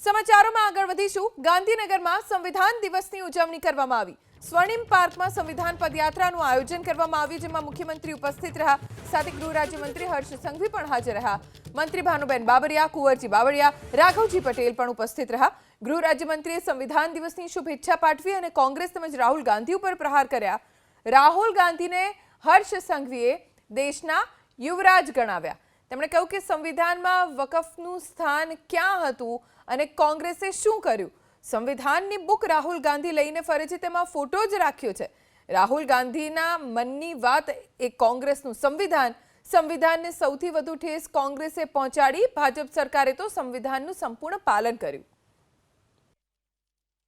સમાચારોમાં આગળ વધીશું। ગાંધીનગરમાં સંવિધાન દિવસની ઉજવણી કરવામાં આવી। સ્વર્ણિમ પાર્કમાં સંવિધાન પદયાત્રાનું આયોજન કરવામાં આવ્યું, જેમાં મુખ્યમંત્રી ઉપસ્થિત રહ્યા, સાથે ગૃહ રાજ્યમંત્રી હર્ષ સંઘવી પણ હાજર રહ્યા। મંત્રી ભાનુબેન બાબરિયા, કુંવરજી બાવળિયા, રાઘવજી પટેલ પણ ઉપસ્થિત રહ્યા। ગૃહ રાજ્યમંત્રીએ સંવિધાન દિવસની શુભેચ્છા પાઠવી અને કોંગ્રેસ તેમજ રાહુલ ગાંધી ઉપર પ્રહાર કર્યા। રાહુલ ગાંધીને હર્ષ સંઘવીએ દેશના યુવરાજ ગણાવ્યા। તેમણે કહ્યું કે સંવિધાનમાં વકફનું સ્થાન ક્યાં હતું અને કોંગ્રેસે શું કર્યું। સંવિધાનની બુક રાહુલ ગાંધી લઈને ફરે છે, તેમાં ફોટો જ રાખ્યો છે। રાહુલ ગાંધીના મનની વાત એ કોંગ્રેસનું સંવિધાનને સૌથી વધુ ઠેસ કોંગ્રેસે પહોંચાડી। ભાજપ સરકારે તો સંવિધાનનું સંપૂર્ણ પાલન કર્યું।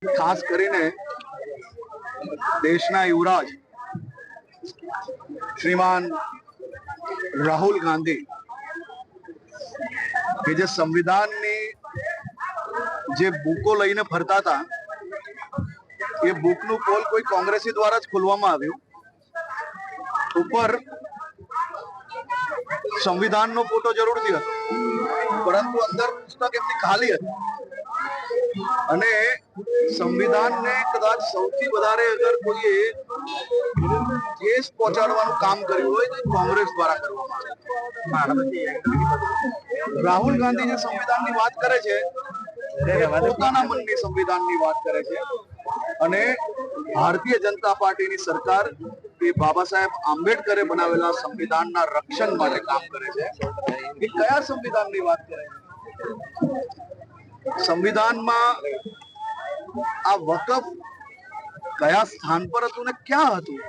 ખાસ કરીને દેશના યુવરાજ શ્રીમાન રાહુલ ગાંધી કે જે સંવિધાનની જે બુકો લઈને ફરતા હતા, એ બુકનું પોલ કોઈ કોંગ્રેસી દ્વારા જ ખોલવામાં આવ્યું। ઉપર સંવિધાનનો ફોટો જરૂરથી હતો, પરંતુ અંદર પુસ્તક એમની ખાલી હતી। અને સંવિધાનને કદાચ સૌથી વધારે અગર કોઈએ ઠેસ પહોંચાડવાનું કામ કર્યું હોય તો કોંગ્રેસ દ્વારા કરવામાં આવ્યું। રાહુલ ગાંધી જે સંવિધાનની વાત કરે છે, પોતાના મનની સંવિધાનની વાત કરે છે, અને ભારતીય જનતા પાર્ટીની સરકાર એ બાબા સાહેબ આંબેડકરે બનાવેલા સંવિધાનના રક્ષણ માટે કામ કરે છે। એ કયા સંવિધાનની વાત કરે છે? સંવિધાનમાં આ વકફ કયા સ્થાન પર હતું ને ક્યાં હતું